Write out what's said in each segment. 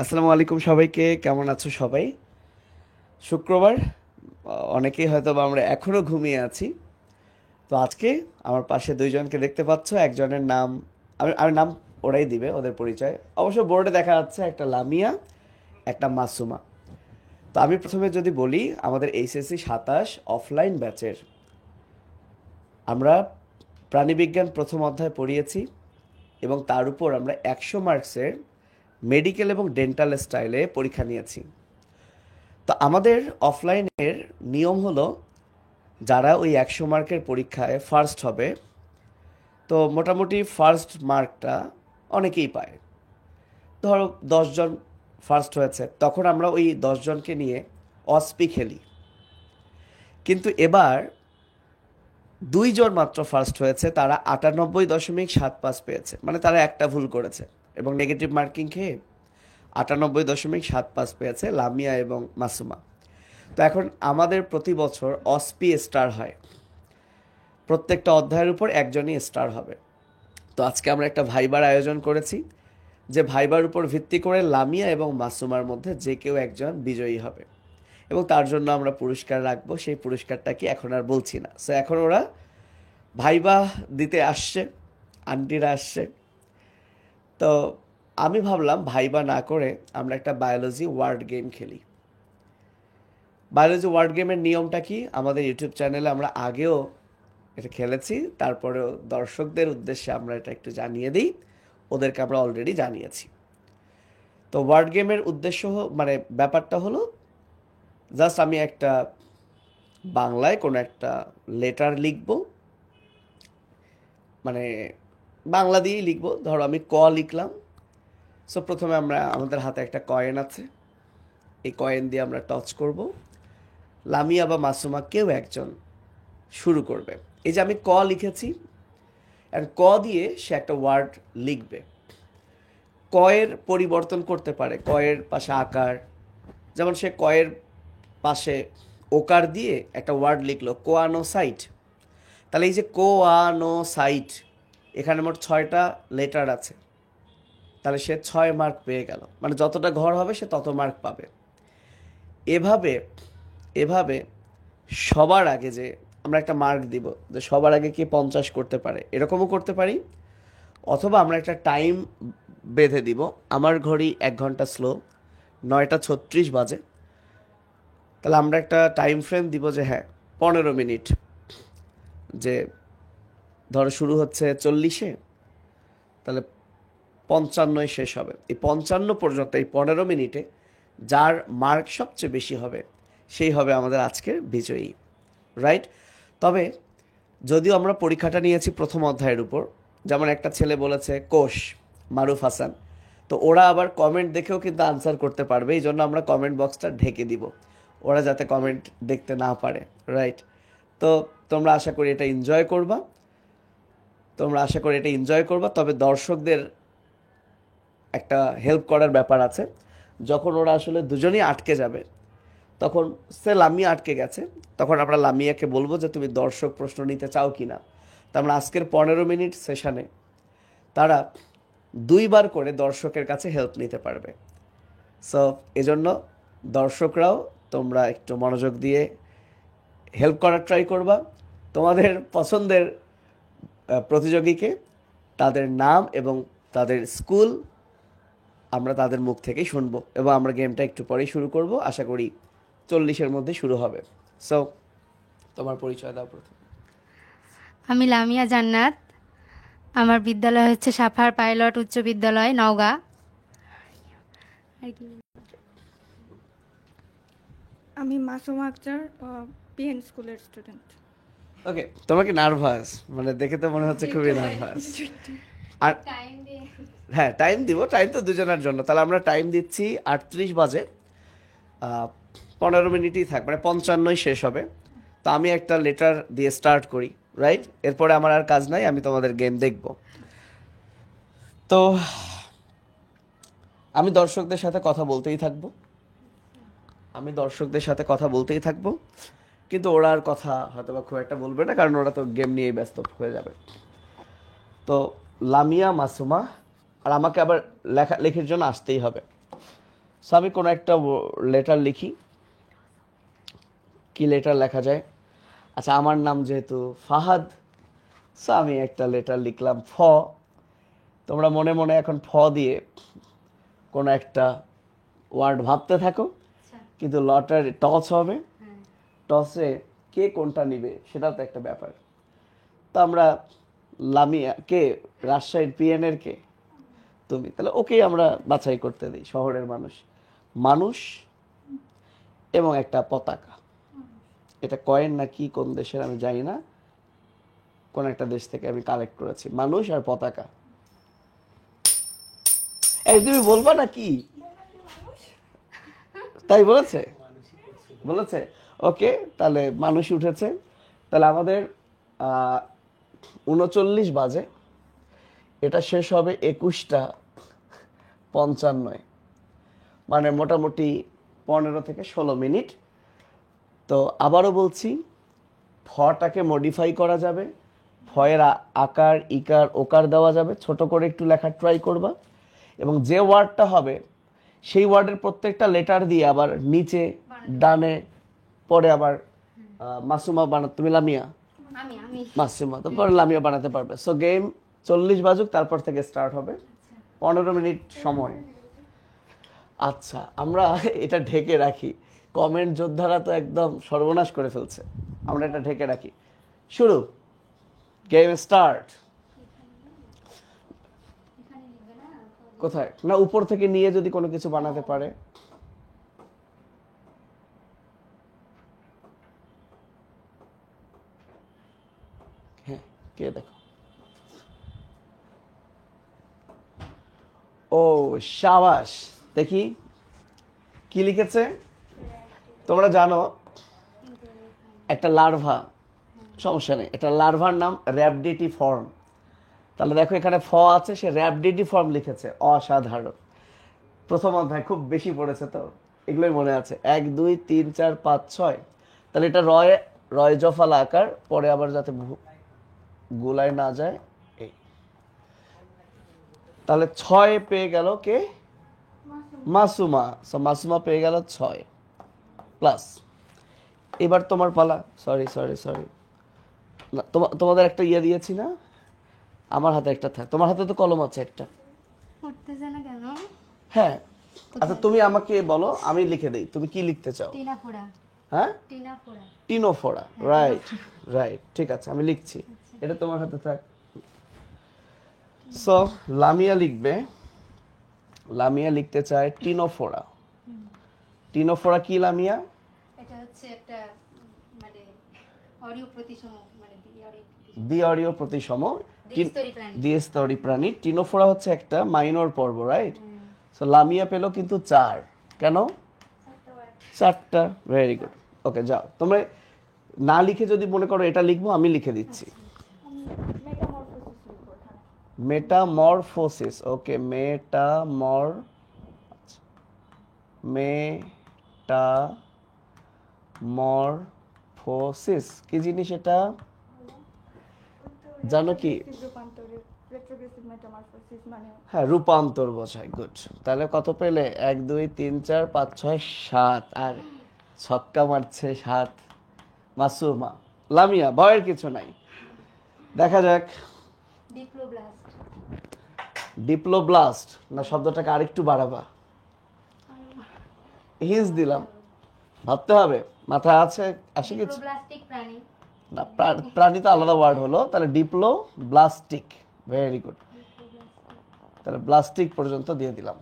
আসসালামু আলাইকুম সবাইকে, কেমন আছো সবাই? শুক্রবার, অনেকেই হয়তো বা আমরা এখনো ঘুমিয়ে আছি। তো আজকে আমার পাশে দুইজনকে দেখতে পাচ্ছ। একজনের নাম আমি আমি নাম ওরাই দিবে, ওদের পরিচয় অবশ্য বোর্ডে দেখা যাচ্ছে, একটা লামিয়া, একটা মাসুমা। তো আমি প্রথমে যদি বলি, আমাদের এইচএসসি 27 অফলাইন ব্যাচের আমরা প্রাণীবিজ্ঞান প্রথম অধ্যায় পড়িয়েছি, এবং তার উপর আমরা 100 মার্কসের মেডিকেল এবং ডেন্টাল স্টাইলে পরীক্ষা নিয়েছি। তো আমাদের অফলাইনের নিয়ম হলো, যারা ওই 100 মার্কের পরীক্ষায় ফার্স্ট হবে, তো মোটামুটি ফার্স্ট মার্কটা অনেকেই পায়। ধরো 10 জন ফার্স্ট হয়েছে, তখন আমরা ওই 10 জনকে নিয়ে অস্পি খেলি। কিন্তু এবার 2 জন মাত্র ফার্স্ট হয়েছে, তারা 98.75 পেয়েছে, মানে তারা একটা ভুল করেছে এবং নেগেটিভ মার্কিং খেয়ে 98.75 পেয়েছে লামিয়া এবং মাসুমা। তো এখন আমাদের প্রতি বছর অসপি স্টার হয়, প্রত্যেকটা অধ্যায়ের উপর একজনই স্টার হবে। তো আজকে আমরা একটা ভাইবার আয়োজন করেছি, যে ভাইবার উপর ভিত্তি করে লামিয়া এবং মাসুমার মধ্যে যে কেউ একজন বিজয়ী হবে, এবং তার জন্য আমরা পুরস্কার রাখবো। সেই পুরস্কারটা কি এখন আর বলছি না। সো এখন ওরা ভাইবা দিতে আসছে, আন্টিরা আসছে। তো আমি ভাবলাম ভাইবা না করে আমরা একটা বায়োলজি ওয়ার্ড গেম খেলি। বায়োলজি ওয়ার্ড গেমের নিয়মটা কি, আমাদের ইউটিউব চ্যানেলে আমরা আগেও এটা খেলেছি, তারপরেও দর্শকদের উদ্দেশ্যে আমরা এটা একটু জানিয়ে দিই। ওদেরকে আমরা অলরেডি জানিয়েছি। তো ওয়ার্ড গেমের উদ্দেশ্য মানে ব্যাপারটা হলো, জাস্ট আমি একটা বাংলায় কোনো একটা লেটার লিখব, মানে বাংলা দিয়েই লিখবো। ধরো আমি ক লিখলাম। সো প্রথমে আমরা, আমাদের হাতে একটা কয়েন আছে, এই কয়েন দিয়ে আমরা টচ করব। লামিয়া বা মাসুমা কেউ একজন শুরু করবে। এই যে আমি ক লিখেছি, আর ক দিয়ে সে একটা ওয়ার্ড লিখবে। কয়ের পরিবর্তন করতে পারে, কয়ের পাশে আকার। যেমন সে কয়ের পাশে ওকার দিয়ে একটা ওয়ার্ড লিখলো কোয়ানোসাইট। তাহলে এই যে কোয়ানোসাইট, এখানে মোট 6টা লেটার আছে, তাহলে সে 6 মার্ক পেয়ে গেল, মানে যতটা ঘর হবে সে তত মার্ক পাবে। এভাবে এভাবে সবার আগে যে আমরা একটা মার্ক দিব, যে সবার আগে কে 50 করতে পারে, এরকমও করতে পারি। অথবা আমরা একটা টাইম বেঁধে দিব। আমার ঘড়ি 1 ঘন্টা স্লো, 9টা 36 বাজে। তাহলে আমরা একটা টাইম ফ্রেম দিব, যে হ্যাঁ 15 মিনিট, যে ধরো শুরু হচ্ছে 40-এ, তাহলে 55-য় শেষ হবে। এই 55 পর্যন্ত, এই 15 মিনিটে যার মার্ক সবচেয়ে বেশি হবে, সেই হবে আমাদের আজকের বিজয়ী, রাইট? তবে যদিও আমরা পরীক্ষাটা নিয়েছি প্রথম অধ্যায়ের উপর, যেমন একটা ছেলে বলেছে কোষ, মারুফ হাসান, তো ওরা আবার কমেন্ট দেখেও কিন্তু আনসার করতে পারবে, এই জন্য আমরা কমেন্ট বক্সটা ঢেকে দিব, ওরা যাতে কমেন্ট দেখতে না পারে, রাইট? তো তোমরা আশা করি এটা এনজয় করবা, তবে দর্শকদের একটা হেল্প করার ব্যাপার আছে। যখন ওরা আসলে দুজনেই আটকে যাবে, তখন সে লামিয়া আটকে গেছে, তখন আমরা লামিয়াকে বলবো যে তুমি দর্শক প্রশ্ন নিতে চাও কি না। তো আমরা আজকের 15 মিনিট সেশনে তারা 2বার করে দর্শকের কাছে হেল্প নিতে পারবে। সো এজন্য দর্শকরাও তোমরা একটু মনোযোগ দিয়ে হেল্প করার ট্রাই করবা। তোমাদের পছন্দের প্রতিযোগীকে, তাদের নাম এবং তাদের স্কুল আমরা তাদের মুখ থেকেই শুনবো, এবং আমরা গেমটা একটু পরেই শুরু করব, আশা করি 40-এর মধ্যে শুরু হবে। সো তোমার পরিচয় দাও প্রথম। আমি লামিয়া জান্নাত। আমার বিদ্যালয় হচ্ছে সাফার পাইলট উচ্চ বিদ্যালয়, নওগাঁ। আর কি? আমি মাসুমা আক্তার, পিএন স্কুলের স্টুডেন্ট। ওকে, তোমাকে নার্ভাস, মানে দেখে তো মনে হচ্ছে খুবই নার্ভাস। আর হ্যাঁ, টাইম দিব, টাইম তো দুজনের জন্য। তাহলে আমরা টাইম দিচ্ছি 38 বাজে, 15 মিনিটই থাক, মানে 55-ই শেষ হবে। তো আমি একটা লেটার দিয়ে স্টার্ট করি, রাইট? এরপরে আমার আর কাজ নাই, আমি তোমাদের গেম দেখব। তো আমি দর্শকদের সাথে কথা বলতেই থাকবো, কিন্তু ওরা আর কথা হয়তো বা খুব একটা বলবে না, কারণ ওরা তো গেম নিয়েই ব্যস্ত হয়ে যাবে। তো লামিয়া, মাসুমা, আর আমাকে আবার লেখার জন্য আসতেই হবে। সো আমি কোনো একটা লেটার লিখি, কি লেটার লেখা যায়? আচ্ছা, আমার নাম যেহেতু ফাহাদ, সো আমি একটা লেটার লিখলাম ফ। তোমরা মনে মনে এখন ফ দিয়ে কোনো একটা ওয়ার্ড ভাবতে থাকো, কিন্তু লটারি টস হবে, টসে কে কোনটা নিবে সেটাও তো একটা ব্যাপার। তো আমরা লামিয়া কে, রাজশাহীর পিএনের কে? তুমি, তাহলে ওকেই আমরা বাছাই করতে দিই, শহরের মানুষ। মানুষ এবং একটা পতাকা, এটা কয়েন না কি, কোন দেশের আমি জানি না, কোন একটা দেশ থেকে আমি কালেক্ট করেছি, মানুষ আর পতাকা। এই তুমি বলবা না কি? তাই বলেছে, বলেছে। ওকে, তাহলে মানুষ উঠেছে। তাহলে আমাদের 39 বাজে, এটা শেষ হবে 21:55, মানে মোটামুটি 15 থেকে 16 মিনিট। তো আবারও বলছি, ফটাকে মডিফাই করা যাবে, ফয়ের আকার ইকার ওকার দেওয়া যাবে, ছোট করে একটু লেখার ট্রাই করবা, এবং যে ওয়ার্ডটা হবে সেই ওয়ার্ডের প্রত্যেকটা লেটার দিয়ে আবার নিচে ডানে পরে আবার মাসুমা বানাতে, তুমি লামিয়া, মাসুমা তো পরে লামিয়া বানাতে পারবে। সো গেম 40 বাজুক, তারপর থেকে স্টার্ট হবে, 15 মিনিট সময়। আচ্ছা, আমরা এটা ঢেকে রাখি, কমেন্ট যোদ্ধারা তো একদম সর্বনাশ করে ফেলছে, আমরা এটা ঢেকে রাখি। শুরু, গেম স্টার্ট। কোথায় না, উপর থেকে নিয়ে যদি কোনো কিছু বানাতে পারে। হ্যাঁ, কে দেখো? ও শাবাশ, দেখি কি লিখেছে। তোমরা জানো একটা লার্ভা, সমস্যা নেই, একটা লার্ভার নাম র্যাবডিটি ফর্ম। তাহলে দেখো এখানে ফ আছে, সে র্যাবডিটি ফর্ম লিখেছে, অসাধারণ। প্রথম অধ্যায় খুব বেশি পড়েছে তো, এগুলোই মনে আছে। 1 2 3 4 5 6, তাহলে এটা রয়, রয় জফালা আকার, পরে আবার যাতে গোলায় না যায় এই। তাহলে 6 পেয়ে গেল কে? মাসুমা। সো মাসুমা পেয়ে গেল 6 প্লাস। এবার তোমার পালা। সরি সরি সরি, তোমাদের একটা ইয়ে দিয়েছি না, আমার হাতে একটা থাক, তোমার হাতে তো কলম আছে একটা। উঠতেছে না কেন? হ্যাঁ, আচ্ছা তুমি আমাকে বলো, আমি লিখে দেই, তুমি কি লিখতে চাও? টিনাফোড়া। হ্যাঁ, টিনাফোড়া। টিনোফোরা, রাইট রাইট, ঠিক আছে, আমি লিখছি, এটা তোমার হাতে থাক। সো লামিয়া লিখবে, লামিয়া লিখতে চায় টিনোফোরা। টিনোফোরা কি লামিয়া? এটা হচ্ছে একটা মানে অডিও প্রতিসম, মানে দ্বিঅরীয় প্রতিসম, দ্বিস্তরী প্রাণী। দ্বিস্তরী প্রাণী। টিনোফোরা হচ্ছে একটা মাইনর পর্ব, রাইট? সো লামিয়া পেল কিন্তু 4, কেন? 4টা, ভেরি গুড। ওকে, যাও তোমরা না লিখে যদি মনে করো এটা লিখবো, আমি লিখে দিচ্ছি। মেটামরফোসিস, ওকে, মেটামরফোসিস কি জিনিস এটা জানো কি? হ্যাঁ, রূপান্তর বোঝায়, গুড। তাহলে কত পেলে? 1 2 3 4 5 6 7, আর ছক্কা মারছে 7 মাসুমা। লামিয়া, ভয়ের কিছু নাই, দেখা যাক। ডিপ্লোব্লাস্ট। ডিপ্লোব্লাস্ট না, শব্দটাকে আরেকটু বাড়াবা, হিন্স দিলাম, ভাবতে হবে, মাথায় আছে, আসে কিছু ডিপ্লোব্লাস্টিক প্রাণী। না, প্রাণী তো আলাদা ওয়ার্ড হলো, তাহলে ডিপ্লোব্লাস্টিক, ভেরি গুড। তাহলে ব্লাস্টিক পর্যন্ত দিয়ে দিলাম।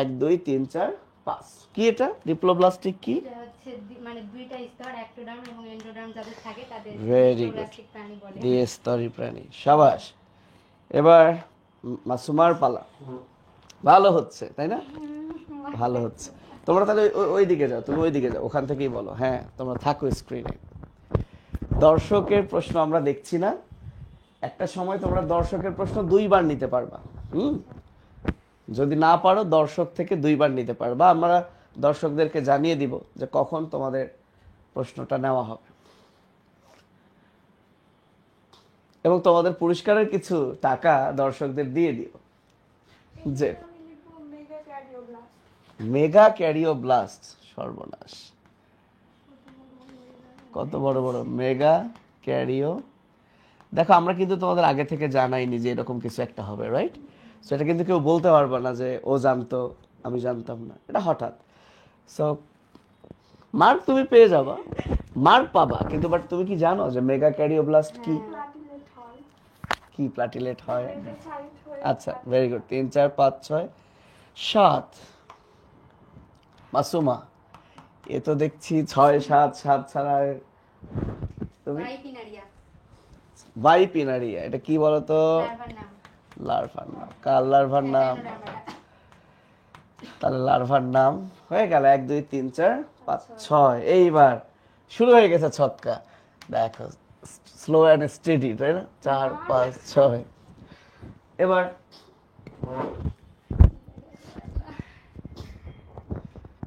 1 2 3 4 5, কি এটা ডিপ্লোব্লাস্টিক কি? এটা হচ্ছে মানে দুইটা স্তর, একটোডার্ম এবং এন্ডোডার্ম যাদের থাকে তাদের ভেরি গুড, ডিপ্লোব্লাস্টিক প্রাণী বলে। দ্বিস্তরী প্রাণী, সাবাস। এবার মাসুমার পালা। ভালো হচ্ছে তাই না? ভালো হচ্ছে। তোমরা তাহলে ওই দিকে যাও, তুমি ওই দিকে যাও, ওখান থেকেই বলো। হ্যাঁ, তোমরা থাকো স্ক্রিনে। দর্শকের প্রশ্ন আমরা দেখছি না, একটা সময় তোমরা দর্শকের প্রশ্ন 2 বার নিতে পারবা। যদি না পারো দর্শক থেকে 2 বার নিতে পারবা, আমরা দর্শকদেরকে জানিয়ে দিব যে কখন তোমাদের প্রশ্নটা নেওয়া হবে, এবং তোমাদের পুরস্কারের কিছু টাকা দর্শকদের দিয়ে দিও। যে মেগা ক্যারিওব্লাস্ট, সর্বনাশ, কত বড় বড় মেগা ক্যারিও। দেখো আমরা কিন্তু তোমাদের আগে থেকে জানাইনি যে এরকম কিছু একটা হবে, রাইট? সো এটা কিন্তু কেউ বলতে পারবে না যে ও জানতো আমি জানতাম না, এটা হঠাৎ। সো মার্ক তুমি পেয়ে যাবা, মার্ক পাবা, কিন্তু বাট তুমি কি জানো যে মেগা ক্যারিওব্লাস্ট কি? কি প্লাটিলেট হয়? আচ্ছা, ভেরি গুড। 3 4 5 6 7। মাসুমা, এ তো দেখছি 6 7 7 ছাড়া। তুমি বাইপিনারিয়া, ভাইপিনারিয়া, এটা কি বলতো? লার্ভার নাম। লার্ভার নাম। কার লার্ভার নাম? তাহলে লার্ভার নাম হয়ে গেল 1 2 3 4 5 6। এইবার শুরু হয়ে গেছে ছক্কা। দেখো স্লো অ্যান্ড স্টেডি, তাই না? 4 5 6। এবার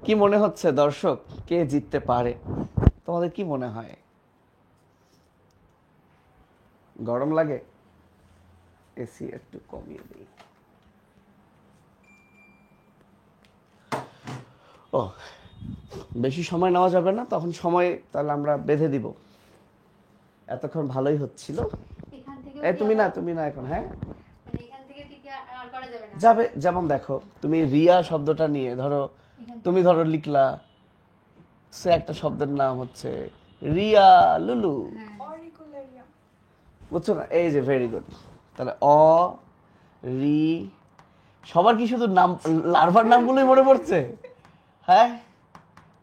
কি মনে হচ্ছে দর্শক, কে জিততে পারে? তোমাদের কি মনে হয়? গরম লাগে? এসি একটু কমিয়ে দিই। ও, বেশি সময় নেওয়া যাবে না, তখন সময় তাহলে আমরা বেঁধে দিব। এতক্ষণ ভালোই হচ্ছিল। এখান থেকে এই তুমি না এখন, হ্যাঁ মানে এখান থেকে কি আর করা যাবে না? যাবে। যেমন দেখো তুমি রিয়া শব্দটা নিয়ে ধরো, তুমি ধরো লিখলা সে একটা শব্দের নাম হচ্ছে রিয়া লুলু, বুঝছো না? এই যে ভেরি গুড। তাহলে অ রি, সবার কি শুধু নাম লার্ভার নামগুলোই মনে পড়ছে? হ্যাঁ,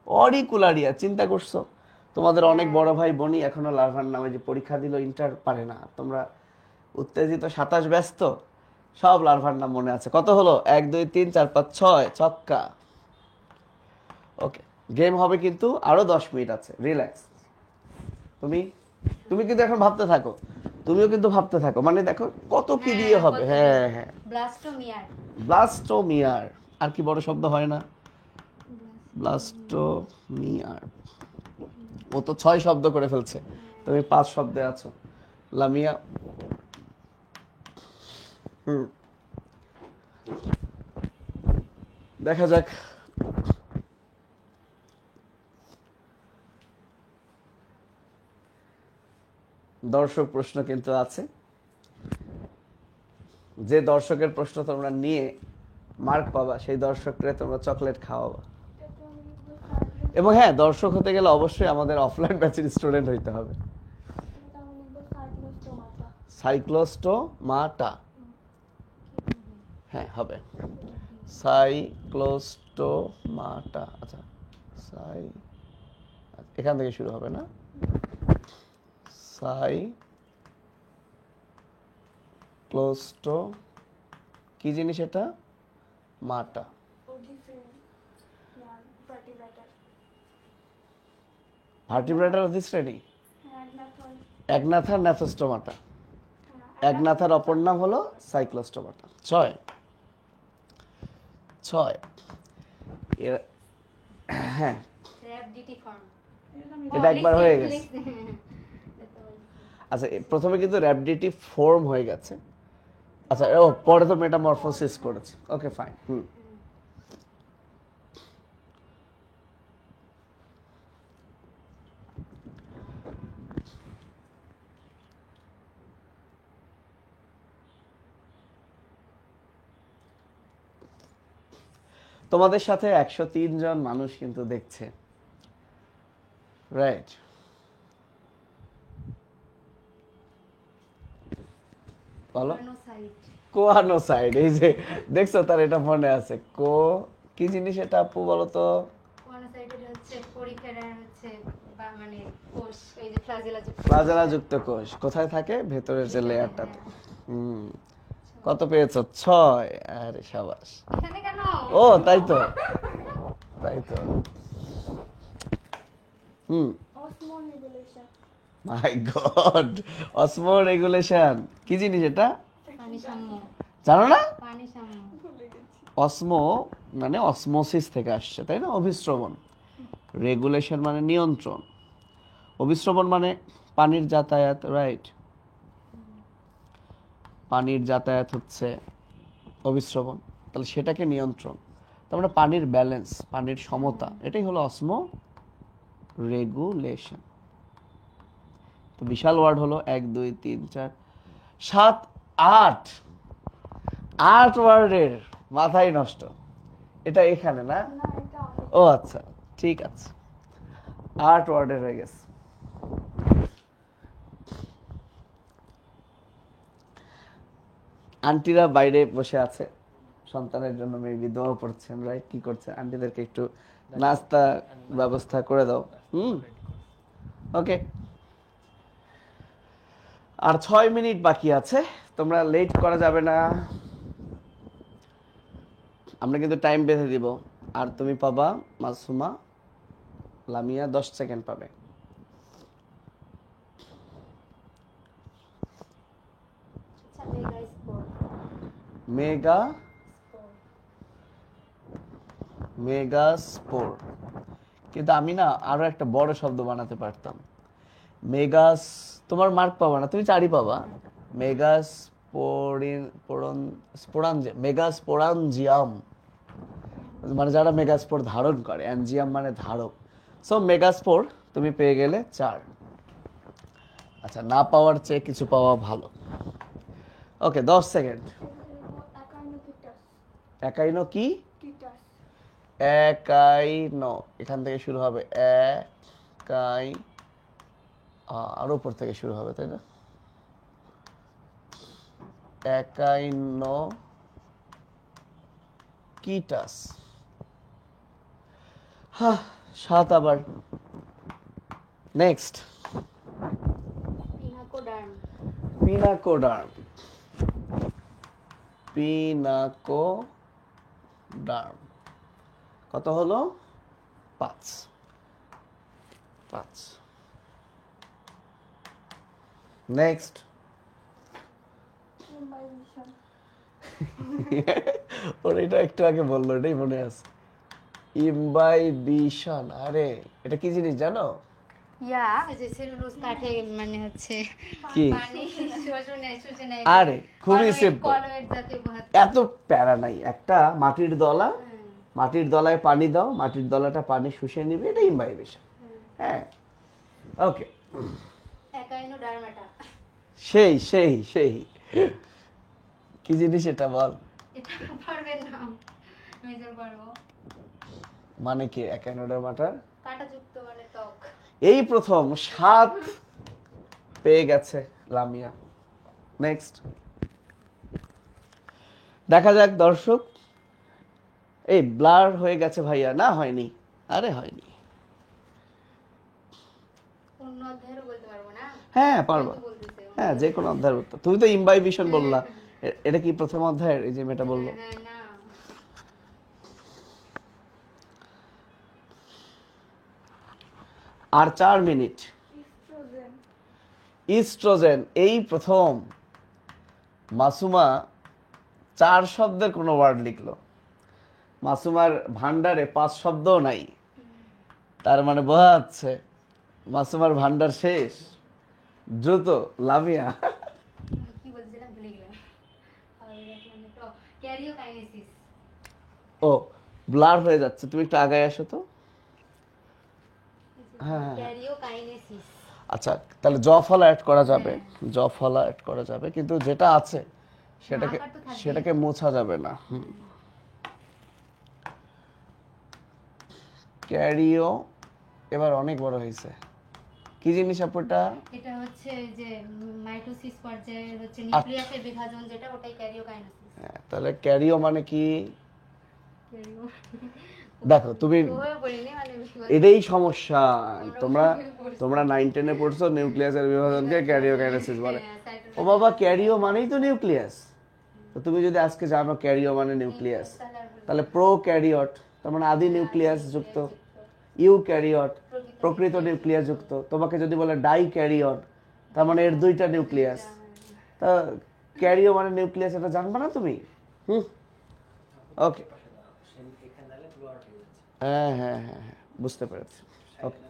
অরিকুলারিয়া, চিন্তা করছো? তোমাদের অনেক বড় ভাই বোনই এখনো লার্ভার নামে যে পরীক্ষা দিল ইন্টার পারে না। তোমরা উত্তেজিত, 27 ব্যস্ত, সব লার্ভার নাম মনে আছে। কত হলো? 1 2 3 4 5 6, ছক্কা। ওকে, গেম হবে কিন্তু আরো 10 মিনিট আছে, রিল্যাক্স। তুমি তুমি কিন্তু এখন ভাবতে থাকো, তুমিও কিন্তু ভাবতে থাকো, মানে দেখো কত কি দিয়ে হবে। হ্যাঁ হ্যাঁ, ব্লাস্টোমিয়ার। ব্লাস্টোমিয়ার। আর কি বড় শব্দ হয় না? ব্লাস্টোমিয়ার। ও তো 6 শব্দ করে ফেলছে, তুমি 5 শব্দে আছো। লামিয়া, দেখা যাক। দর্শক প্রশ্ন কিন্তু আছে, যে দর্শকের প্রশ্ন তোমরা নিয়ে মার্ক পাবা সেই দর্শককে তোমরা চকলেট খাওয়াবা। এবং হ্যাঁ, দর্শক হতে গেলে অবশ্যই আমাদের অফলাইন ব্যাচের স্টুডেন্ট হইতে হবে। সাইক্লোস্টোমাটা, হ্যাঁ হবে। সাইক্লোস্টোমাটা, আচ্ছা এখান থেকে শুরু হবে না? সাইক্লোস্টো কি জিনিস এটা? মাটা, ভার্টিব্রেটার অধিশ্রেণী। একনাথার ন্যাথোস্টোমাটা, একনাথার অপর নাম হলো সাইক্লোস্টোমাটা। 6 6। হ্যাঁ, এটা একবার হয়ে গেছে। আচ্ছা, প্রথমে কিন্তু র্যাপিডিটি ফর্ম হয়ে গেছে। আচ্ছা, ও পরে তো মেটামরফোসিস করেছে। Okay fine. তোমাদের সাথে 103 জন মানুষ কিন্তু দেখছে, রাইট? বলো। কোয়ানোসাইড, এই যে দেখছো, তার এটা মনে আছে। কি জিনিস এটা আপু, বলো তো? কোয়ানোসাইড হচ্ছে পরিফেরার হচ্ছে মানে কোষ, এই যে ফ্লাজেলাযুক্ত কোষ কোথায় থাকে? ভেতরের যে লেয়ারটাতে। কত পেয়েছো? 6। আরে সাবাস। এখানে কেন? ও তাই তো। মাই গড, অসমো রেগুলেশন কি জিনিস এটা? পানি সাম্য। জানো না? পানি সাম্য। অসমো মানে অসমোসিস থেকে আসছে, তাই না? অভিস্রবণ। রেগুলেশন মানে নিয়ন্ত্রণ, অভিস্রবণ মানে পানির যাতায়াত, রাইট? পানির যাতায়াত হচ্ছে অভিস্রবণ, তাহলে সেটাকে নিয়ন্ত্রণ। তার মানে পানির ব্যালেন্স, পানির সমতা, এটাই হলো অসমো রেগুলেশন। তো বিশাল ওয়ার্ড হলো 1 2 3 4 7 8, 8 ওয়ার্ডের মাথায় নষ্ট। এটা এখানে না? ও আচ্ছা, ঠিক আছে, 8 ওয়ার্ডের হয়ে গেছে। আন্টিরা বাইরে বসে আছে, সন্তানের জন্য মেবি দোয়া পড়ছেন, রাইট? কি করছে? আন্টিদেরকে একটু নাস্তা ব্যবস্থা করে দাও। ওকে, আর 6 মিনিট বাকি আছে, তোমরা লেট করা যাবে না, আমরা কিন্তু টাইম বেঁধে দিব। আর তুমি পাবা, মাসুমা লামিয়া 10 সেকেন্ড পাবে। মেগা মেগাস্পোর, কিন্তু আমি না আরো একটা বড় শব্দ বানাতে পারতাম। মেগাস, তোমার মার্ক পাবা না, তুমি 4ই পাবা। মেগাস্পোরাঞ্জিয়াম, মানে যারা মেগাস্পোর ধারণ করে, অ্যানজিয়াম মানে ধারক। সো মেগাস্পোর তুমি পেয়ে গেলে 4। আচ্ছা, না পাওয়ার চেয়ে কিছু পাওয়া ভালো। ওকে, 10 সেকেন্ড। একাইনো কি? একাইনো, এখান থেকে শুরু হবে, একাই, আর উপর থেকে শুরু হবে, তাই না? একাইনো কিটাস। 7 আবার। নেক্সট, পিনাকোডার্ম। পিনাকোডার্ম কত হলো? 5। নেক্সট, ওর এটা একটু আগে বললো, এটাই মনে আছে, ইমবাইবিশন। আরে এটা কি জিনিস জানো? যে সেলুলোজ কাঠে মানে হচ্ছে কি? পানি শোষণে আরে খুবই সিম্পল, কলয়েড জাতীয় পদার্থ। এত প্যারা নাই। একটা মাটির দলা, মাটির দলায় পানি দাও, মাটির দলাটা পানি শুষে নিবে, এটা ইমবাইবেশন। হ্যাঁ, ওকে, একাইনোডার্মাটা। সেই সেই সেই কি জিনিস এটা বল? এটা পারবেন না, মেজর পারবো। মানে কি একাইনোডার্মাটা? কাঁটাযুক্ত মানে ত্বক। এই প্রথম 7 পেয়ে গেছে লামিয়া। নেক্সট, দেখা যাক দর্শক। এই ব্লার হয়ে গেছে ভাইয়া, না হয়নি? আরে হয়নি। অন্য অধ্যায়েরও বলতে পারবো না? হ্যাঁ পারবা, বলতেছে হ্যাঁ যে কোনো অধ্যায়ের উত্তর। তুমি তো ইমবাইবিশন বললা, এটা কি প্রথম অধ্যায়ের? এই যে মেয়েটা বললো। না। আর 4 মিনিট। ইস্ট্রোজেন, এই প্রথম মাসুমা 4 শব্দের কোনো ওয়ার্ড লিখলো। মাসুমার ভান্ডারে 5 শব্দও নাই, তার মানে বোঝা যাচ্ছে মাসুমার ভান্ডার শেষ। দ্রুত লামিয়া। কি বলছিলাম ভুলে গেলাম। ক্যারিওকাইনেসিস। ও, ব্লার হয়ে যাচ্ছে, তুমি একটু আগায় আসো তো। হ্যাঁ, ক্যারিওকাইনেসিস। আচ্ছা, তাহলে জ ফলা অ্যাড করা যাবে, জ ফলা অ্যাড করা যাবে, কিন্তু যেটা আছে সেটাকে মোছা যাবে না। ক্যারিও, এবার অনেক বড় হয়েছে। কি জিনিস আপুটা? এটা হচ্ছে যে মাইটোসিস পর্যায়ে হচ্ছে নিউক্লিয়াসের বিভাজন, যেটা ওটাই ক্যারিওকাইনেসিস। হ্যাঁ, তাহলে ক্যারিও মানে কি? দেখো তুমি, এটাই সমস্যা। তোমরা 9-10-এ পড়ছো নিউক্লিয়াসের বিভাজনকে ক্যারিওকাইনেসিস বলে। ও বাবা, ক্যারিও মানেই তো নিউক্লিয়াস। তো তুমি যদি আজকে জানো ক্যারিও মানে নিউক্লিয়াস, তাহলে প্রো ক্যারিওট তার মানে আদি নিউক্লিয়াস যুক্ত, ইউ ক্যারিওট প্রকৃত নিউক্লিয়াস যুক্ত। তোমাকে যদি বলে ডাই ক্যারিওট, তার মানে এর 2টা নিউক্লিয়াস। তা ক্যারিও মানে নিউক্লিয়াস, এটা জানবা না তুমি? ওকে, হ্যাঁ হ্যাঁ হ্যাঁ হ্যাঁ, বুঝতে পেরেছি। ওকে,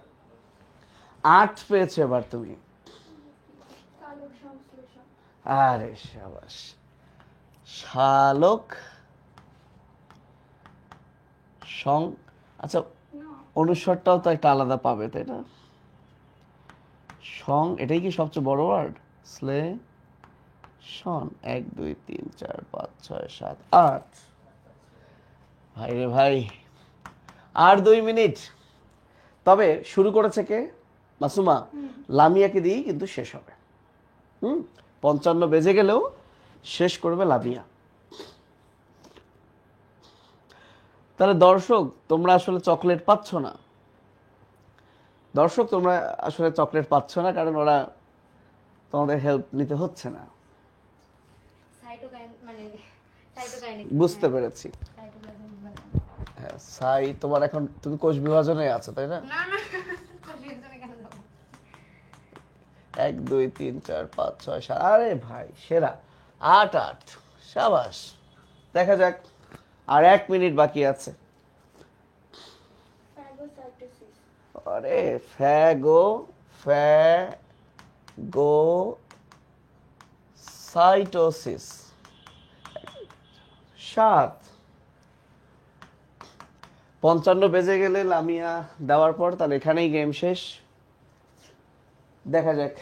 8 পেয়েছো এবার তুমি। আরে শাবাশ, শালক সং, আচ্ছা অনুস্বরটাও তো একটা আলাদা পাবে তাই না? সং, এটাই কি সবচেয়ে বড় ওয়ার্ড? স্লে শন, 1 2 3 4 5 6 7 8। ভাই রে ভাই, আর 2 মিনিট। তবে শুরু করেছে কে? মাসুমা। লামিয়াকে দিয়েই কিন্তু শেষ হবে। 55 বেজে গেলেও শেষ করবে লামিয়া। তাহলে দর্শক তোমরা আসলে চকলেট পাচ্ছ না। দর্শক তোমরা আসলে চকলেট পাচ্ছ না, কারণ ওরা তোমাদের হেল্প নিতে হচ্ছে না। বুঝতে পেরেছি। হ্যাঁ, সাই তোমার এখন, তুমি কোষ বিভাজনে আছো তাই না? 1 2 3 4 5 6 7, আরে ভাই সেরা, 8 8, সাবাস। দেখা যাক, আর 1 মিনিট বাকি আছে। আরে ফ্যাগোসাইটোসিস 7। 55 বেজে গেলে লামিয়া দেওয়ার পর তাহলে এখানেই গেম শেষ। দেখা যাক।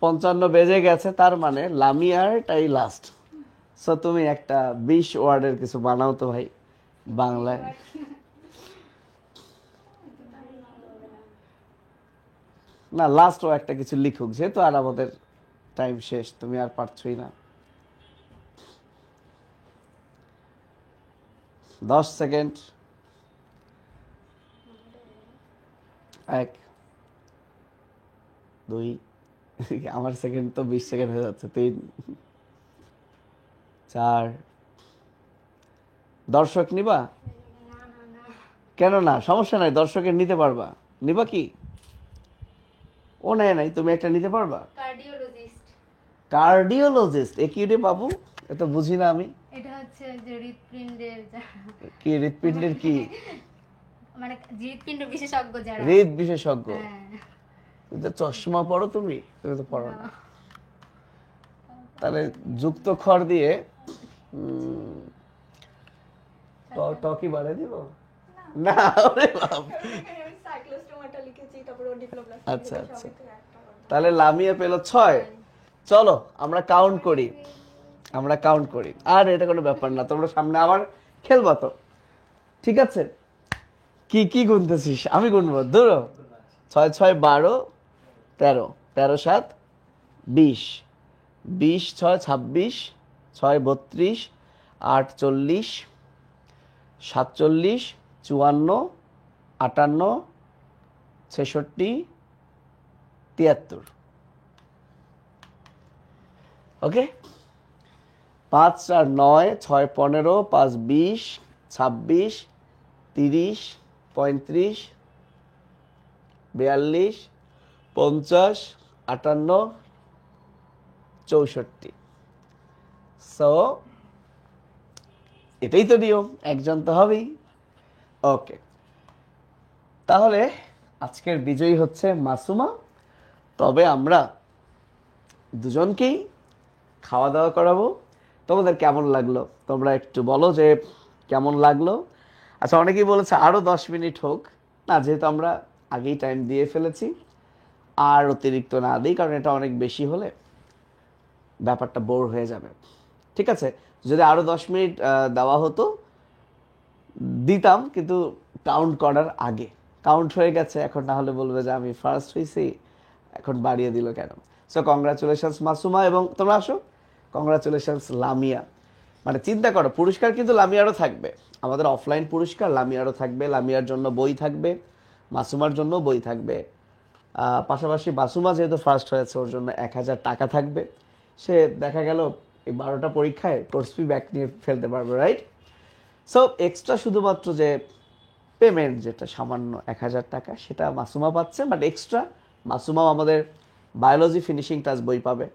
পঞ্চান্ন বেজে গেছে, তার মানে লামিয়ারটাই লাস্ট। সো তুমি একটা 20 ওয়ার্ডের কিছু বানাও তো ভাই বাংলায়। না, লাস্ট ও একটা কিছু লিখুক, যেহেতু আর আমাদের টাইম শেষ, তুমি আর পারছই না। 10 সেকেন্ড। 1 2, আমার সেকেন্ড তো 20 সেকেন্ড হয়ে যাচ্ছে। 3 4। দর্শক নিবা? কেন না, সমস্যা নাই, দর্শকের নিতে পারবা। নিবা কি? ও নেয় নাই, তুমি একটা নিতে পারবা। কার্ডিওলজিস্ট এ কি রে বাবু? এটা বুঝি না আমি। এটা হচ্ছে যে হৃৎপিণ্ডের কি হৃৎপিণ্ডের কি? মানে হৃৎপিণ্ড বিশেষজ্ঞ যারা। হৃদ বিশেষজ্ঞ। হ্যাঁ। তুমি তো চশমা পড়ো, তুমি তো পড়ো না। তাহলে যুক্ত খর দিয়ে টকি বাড়ে দিব না? ওরে বাপ। আচ্ছা আচ্ছা, তাহলে লামিয়া পেল 6। চলো আমরা কাউন্ট করি, আর এটা কোনো ব্যাপার না, তোমরা সামনে আবার খেলবা তো, ঠিক আছে? কি কি গুনতেছিস? আমি গুনবো, ধরো 6 6 12 13, 13 7 20, 20 6 26, 6 32, 8 40, 47, 54, 58, 66, 73। ওকে, 5 আর 9, 6 15, 5 20, 26, 30, 35, 42, 50, 58, 64। সো এটাই তো নিয়ম, একজন তো হবেই। ওকে, তাহলে আজকের বিজয়ী হচ্ছে মাসুমা। তবে আমরা দুজনকেই খাওয়া দাওয়া করাবো। তোমাদের কেমন লাগলো তোমরা একটু বলো যে কেমন লাগলো। আচ্ছা, অনেকেই বলেছে আরো 10 মিনিট হোক। না, যেহেতু আমরা আগেই টাইম দিয়ে ফেলেছি, আর অতিরিক্ত না দিই, কারণ এটা অনেক বেশি হলে ব্যাপারটা বোর হয়ে যাবে। ঠিক আছে, যদি আরো 10 মিনিট দেওয়া হতো দিতাম, কিন্তু কাউন্ট করার আগে। কাউন্ট হয়ে গেছে এখন, না হলে বলবে যে আমি ফার্স্ট হয়েছি, এখন বাড়িয়ে দিল কেন। সো কংগ্রাচুলেশনস মাসুমা, এবং তোমরা আসো। কংগ্রাচুলেশনস লামিয়া। মানে চিন্তা করো, পুরস্কার কিন্তু লামিয়ারও থাকবে, আমাদের অফলাইন পুরস্কার লামিয়ারও থাকবে। লামিয়ার জন্য বই থাকবে, মাসুমার জন্য বই থাকবে। পাশাপাশি মাসুমা যেহেতু ফার্স্ট হয়েছে, ওর জন্য 1000 টাকা থাকবে। সে দেখা গেল এই 12টা পরীক্ষায় কোর্স ফি ব্যাক নিয়ে ফেলতে পারবে, রাইট? সো এক্সট্রা শুধুমাত্র যে পেমেন্ট, যেটা সামান্য 1000 টাকা, সেটা মাসুমা পাচ্ছে। বাট এক্সট্রা মাসুমাও আমাদের বায়োলজি ফিনিশিং টাচ বই পাবে,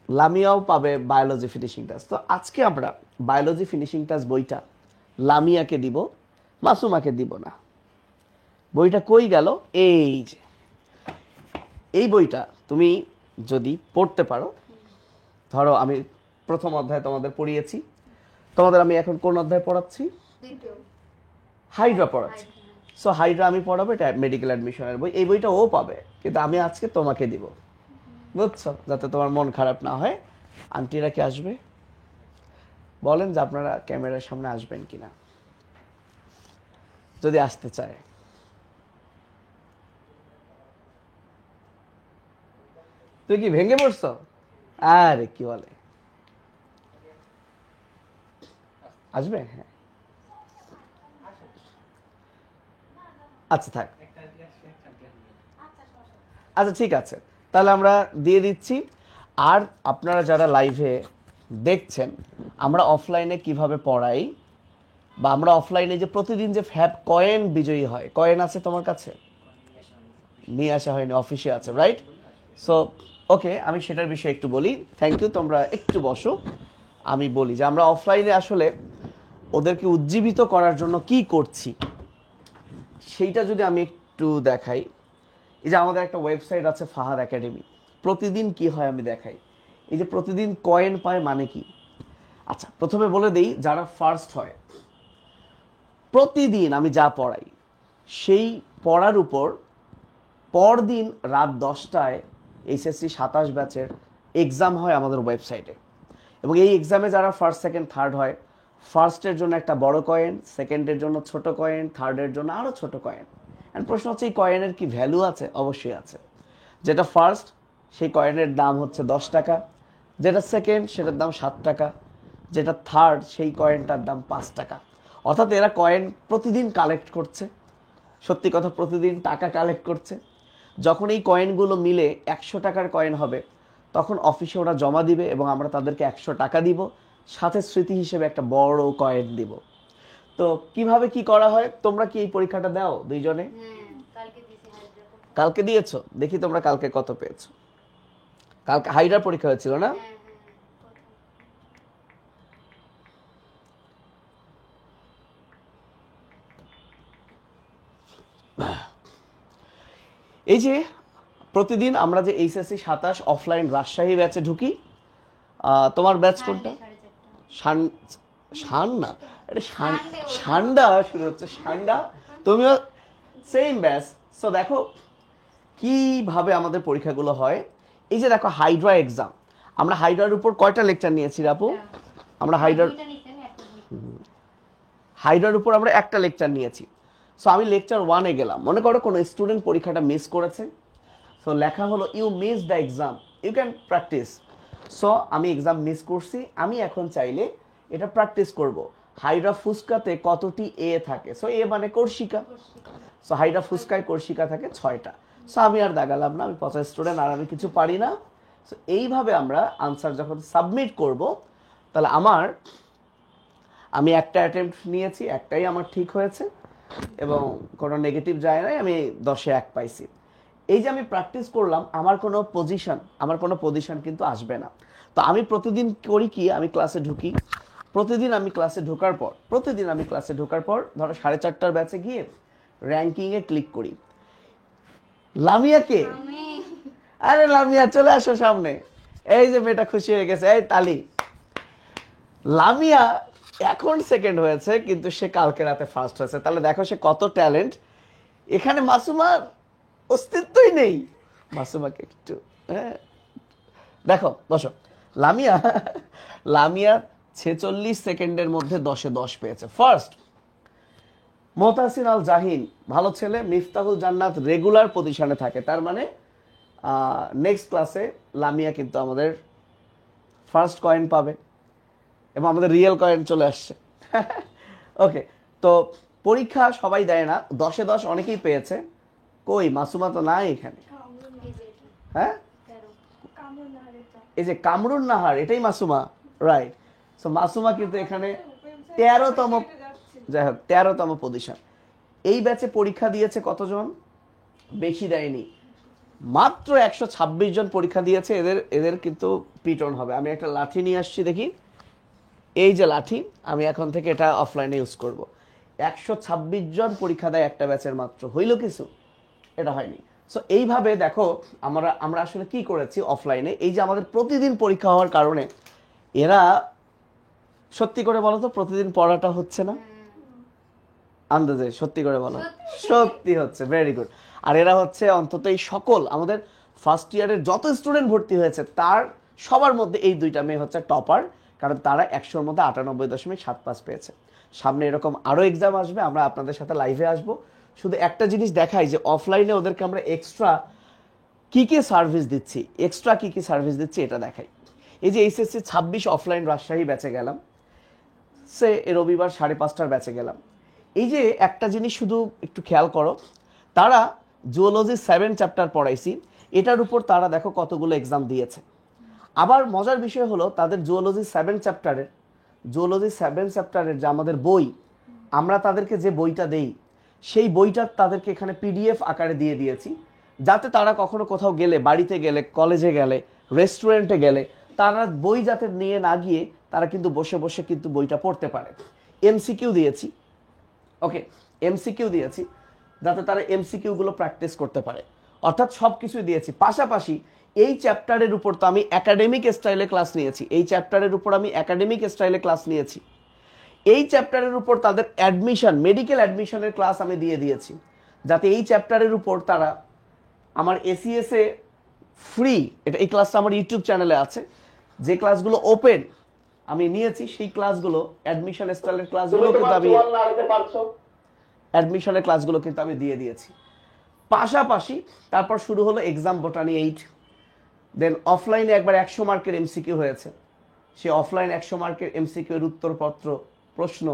লামিয়াও পাবে বায়োলজি ফিনিশিং টাচ। তো আজকে আমরা বায়োলজি ফিনিশিং টাচ বইটা লামিয়াকে দিব, মাসুমাকে দিব না। বইটা কই গেল? এই যে এই বইটা তুমি যদি পড়তে পারো, ধরো আমি প্রথম অধ্যায় তোমাদের পড়িয়েছি, তোমাদের আমি এখন কোন অধ্যায় পড়াচ্ছি? হাইড্রা পড়াচ্ছি। সো হাইড্রা আমি পড়াবো, এটা মেডিকেল অ্যাডমিশনের বই, এই বইটা ও পাবে, কিন্তু আমি আজকে তোমাকে দিব, বুঝছো, যাতে তোমার মন খারাপ না হয়। আন্টিরা কি আসবে? বলেন যে আপনারা ক্যামেরার সামনে আসবেন কিনা, যদি আসতে চায়। তুই কি ভেঙে পড়ছো? আরে কি বলে, আসবে? হ্যাঁ, আচ্ছা থাক, আচ্ছা ঠিক আছে, তাহলে আমরা দিয়ে দিচ্ছি। আর আপনারা যারা লাইভে দেখছেন, আমরা অফলাইনে কিভাবে পড়াই, বা আমরা অফলাইনে যে প্রতিদিন যে ফ্যাব কয়েন বিজয়ী হয়, কয়েন আছে তোমার কাছে? নিয়ে আসা হয়নি, অফিসে আছে, রাইট? সো ওকে, আমি সেটার বিষয়ে একটু বলি। থ্যাংক ইউ, তোমরা একটু বসো। আমি বলি যে আমরা অফলাইনে আসলে ওদেরকে উজ্জীবিত করার জন্য কি করছি, সেইটা যদি আমি একটু দেখাই। এই যে আমাদের একটা ওয়েবসাইট আছে ফাহাদ একাডেমি, প্রতিদিন কি হয় আমি দেখাই। এই যে প্রতিদিন কয়েন পায় মানে কি? আচ্ছা প্রথমে বলে দেই, যারা ফার্স্ট হয়, প্রতিদিন আমি যা পড়াই সেই পড়ার উপর পরদিন রাত 10টায় এইচএসসি 27 ব্যাচের এক্সাম হয় আমাদের ওয়েবসাইটে। এবং এই এক্সামে যারা ফার্স্ট সেকেন্ড থার্ড হয়, ফার্স্টের জন্য একটা বড় কয়েন, সেকেন্ডের জন্য ছোট কয়েন, থার্ডের জন্য আরও ছোট কয়েন। অ্যান্ড প্রশ্ন হচ্ছে এই কয়েনের কি ভ্যালু আছে? অবশ্যই আছে। যেটা ফার্স্ট সেই কয়েনের দাম হচ্ছে 10 টাকা, যেটা সেকেন্ড সেটার দাম 7 টাকা, যেটা থার্ড সেই কয়েনটার দাম 5 টাকা। অর্থাৎ এরা কয়েন প্রতিদিন কালেক্ট করছে, সত্যি কথা প্রতিদিন টাকা কালেক্ট করছে। যখন এই কয়েনগুলো মিলে 100 টাকার কয়েন হবে, তখন অফিসে ওরা জমা দিবে এবং আমরা তাদেরকে 100 টাকা দিব, সাথে স্মৃতি হিসেবে একটা বড় কয়েন দিব। তো কিভাবে কি করা হয়, তোমরা কি এই পরীক্ষাটা দাও দুইজনে? কালকে দিয়েছো? দেখি তোমরা কালকে কত পেয়েছো। কালকে হাইড্রার পরীক্ষা হয়েছিল না? এই যে প্রতিদিন আমরা যে এইচএসসি 27 অফলাইন রাজশাহী ব্যাচে ঢুকি, তোমার ব্যাচ কোনটা? শান্না, এটা সান্ডা শুরু হচ্ছে, সান্ডা। তুমিও সেম ব্যাচ। সো দেখো কিভাবে আমাদের পরীক্ষাগুলো হয়। এই যে দেখো হাইড্রা এক্সাম, আমরা হাইড্রার উপর কয়টা লেকচার নিয়েছি আপু? আমরা হাইড্রার উপর আমরা একটা লেকচার নিয়েছি। সো আমি লেকচার 1-এ গেলাম, মনে করো কোনো স্টুডেন্ট পরীক্ষাটা মিস করেছে, সো লেখা হলো you miss the exam, you can practise. So আমি এক্সাম মিস করছি, আমি এখন চাইলে এটা প্র্যাকটিস করব। হাইড্রা ফুসকাতে কতটি এ থাকে? সো এ মানে কর্ষিকা। সো হাইড্রা ফুসকায় কর্ষিকা থাকে 6টা। সো আমি আর দাগালাম না, আমি 50 স্টুডেন্ট আর আমি কিছু পারি না। সো এইভাবে আমরা আনসার যখন সাবমিট করব, তাহলে আমি একটা অ্যাটেম্প্ট নিয়েছি, একটাই আমার ঠিক হয়েছে এবং কোনো নেগেটিভ যায় নাই, আমি 10-এ 1 পাইছি। এই যে আমি প্র্যাকটিস করলাম, আমার কোনো পজিশন কিন্তু আসবে না। তো আমি প্রতিদিন করি কি, আমি ক্লাসে ঢুকি, প্রতিদিন আমি ক্লাসে ঢোকার পর ধরো 4:30টার ব্যাচে গিয়ে র্যাঙ্কিংয়ে ক্লিক করি। লামিয়াকে, আরে লামিয়া চলে আসো সামনে। এই যে মেয়েটা খুশি হয়ে গেছে, এই তালি। লামিয়া এখন সেকেন্ড হয়েছে, কিন্তু সে কালকে রাতে ফার্স্ট হয়েছে। তাহলে দেখো সে কত ট্যালেন্ট। এখানে মাসুমার অস্তিত্বই নেই। মাসুমাকে একটু দেখো, বসো। লামিয়া 46 সেকেন্ডের মধ্যে 10-এ 10 পেয়েছে, ফার্স্ট। মোহতাসিন আল জাহিন ভালো ছেলে, মিফতাহুল জান্নাত রেগুলার পজিশনে থাকে, তার মানে নেক্সট ক্লাসে লামিয়া কিন্তু আমাদের ফার্স্ট কয়েন পাবে এবং আমাদের রিয়েল কয়েন চলে আসছে। ওকে, তো পরীক্ষা সবাই দেয় না, 10-এ 10 অনেকেই পেয়েছে। কই মাসুমা তো নাই এখানে। হ্যাঁ, এই যে কামরুন নাহার, এটাই মাসুমা, রাইট। সো মাসুমা কিন্তু এখানে 13তম, যাই হোক 13তম পজিশন। এই ব্যাচে পরীক্ষা দিয়েছে কতজন? বেশি দেয়নি, মাত্র 126 জন পরীক্ষা দিয়েছে। এদের কিন্তু পিটন হবে। আমি একটা লাঠি নিয়ে আসছি, দেখি, এই যে লাঠি, আমি এখন থেকে এটা অফলাইনে ইউজ করব। 126 জন পরীক্ষা দেয় একটা ব্যাচের মাত্র, হইল কিছু? এটা হয়নি। সো এইভাবে দেখো আমরা আসলে কি করেছি অফলাইনে, এই যে আমাদের প্রতিদিন পরীক্ষা হওয়ার কারণে এরা, সত্যি করে বলো তো প্রতিদিন পড়াটা হচ্ছে না? আন্দাজে সত্যি করে বলো। সত্যি হচ্ছে, ভেরি গুড। আর এরা হচ্ছে অন্তত এই সকল আমাদের ফার্স্ট ইয়ারের যত স্টুডেন্ট ভর্তি হয়েছে তার সবার মধ্যে এই দুইটা মেয়ে হচ্ছে টপার, কারণ তারা 100-র মধ্যে 98.75 পেয়েছে। সামনে এরকম আরো এক্সাম আসবে, আমরা আপনাদের সাথে লাইভে আসব। শুধু একটা জিনিস দেখাই যে অফলাইনে ওদেরকে আমরা এক্সট্রা কি কি সার্ভিস দিচ্ছি, এটা দেখাই। এই যে এইচএসসি 26 অফলাইন রাজশাহী ব্যাচে গেলাম, সে রবিবার 5:30টার ব্যাচে গেলাম। এই যে একটা জিনিস শুধু একটু খেয়াল করো, তারা জুওলজি 7 চ্যাপ্টার পড়াইছি, এটার উপর তারা দেখো কতগুলো এক্সাম দিয়েছে। আবার মজার বিষয় হলো তাদের জুওলজি 7 চ্যাপ্টারের যে আমাদের বই, আমরা তাদেরকে যে বইটা দেই সেই বইটা তাদেরকে এখানে পিডিএফ আকারে দিয়ে দিয়েছি, যাতে তারা কখনো কোথাও গেলে, বাড়িতে গেলে, কলেজে গেলে, রেস্টুরেন্টে গেলে তারা বই যাতে নিয়ে না গিয়ে তারা কিন্তু বসে বসে কিন্তু বইটা পড়তে পারে। এমসিকিউ দিয়েছি, ওকে, এমসিকিউ দিয়েছি যাতে তারা এমসিকিউ গুলো প্র্যাকটিস করতে পারে, অর্থাৎ সব কিছুই দিয়েছি। পাশাপাশি এই চ্যাপ্টারের উপর তো আমি একাডেমিক স্টাইলে ক্লাস নিয়েছি, এই চ্যাপ্টারের উপর তাদের অ্যাডমিশন, মেডিকেল অ্যাডমিশনের ক্লাস আমি দিয়ে দিয়েছি, যাতে এই চ্যাপ্টারের উপর তারা আমার এসিএস এ ফ্রি, এই ক্লাসটা আমার ইউটিউব চ্যানেলে আছে, যে ক্লাসগুলো ওপেন আমি নিয়েছি সেই ক্লাসগুলো, অ্যাডমিশনের ক্লাসগুলো কিন্তু আমি দিয়ে দিয়েছি। পাশাপাশি তারপর শুরু হলো এক্সাম বোটানি 8, দেন অফলাইনে একবার 100 মার্কের এমসিকিউ হয়েছে, সেই অফলাইন 100 মার্কের এমসিকিউ এর উত্তরপত্র, প্রশ্ন,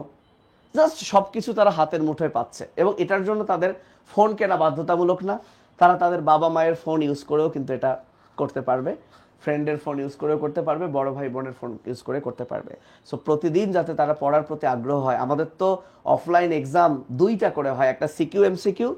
জাস্ট সবকিছু তারা হাতের মুঠোয় পাচ্ছে। এবং এটার জন্য তাদের ফোন কেনা বাধ্যতামূলক না, তারা তাদের বাবা মায়ের ফোন ইউজ করেও কিন্তু এটা করতে পারবে, ফ্রেন্ডের ফোন ইউজ করেও করতে পারবে, বড় ভাই বোনের ফোন ইউজ করে করতে পারবে। সো প্রতিদিন যাতে তারা পড়ার প্রতি আগ্রহ হয়। আমাদের তো অফলাইন এক্সাম 2টা করে হয়, একটা সিকিউ এমসিকিউ,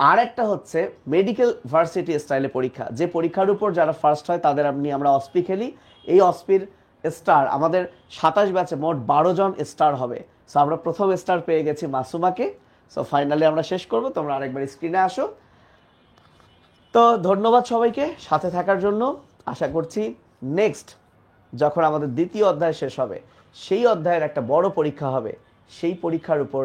আর একটা হচ্ছে মেডিকেল ভার্সিটি স্টাইলে পরীক্ষা, যে পরীক্ষার উপর যারা ফার্স্ট হয় তাদের আমরা অস্পি খেলি। এই অস্পির স্টার আমাদের 27 ব্যাচে মোট 12 জন স্টার হবে। সো আমরা প্রথম স্টার পেয়ে গেছি মাসুমাকে। সো ফাইনালি আমরা শেষ করব, তোমরা আরেকবার স্ক্রিনে আসো। তো ধন্যবাদ সবাইকে সাথে থাকার জন্য। আশা করছি নেক্সট যখন আমাদের দ্বিতীয় অধ্যায় শেষ হবে, সেই অধ্যায়ের একটা বড় পরীক্ষা হবে, সেই পরীক্ষার উপর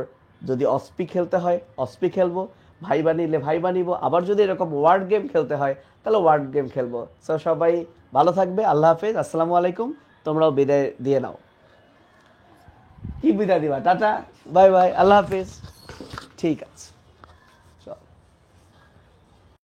যদি অস্পি খেলতে হয় অস্পি খেলবো, ভাইবা নিলে ভাইবা নিব, আবার যদি এরকম ওয়ার্ড গেম খেলতে হয় তাহলে ওয়ার্ড গেম খেলবো। সো সবাই ভালো থাকবে, আল্লাহ হাফেজ, আসসালামু আলাইকুম। তোমরাও বিদায় দিয়ে নাও। কি বিদায় দিবা? টাটা, বাই বাই, আল্লাহ হাফেজ। ঠিক আছে।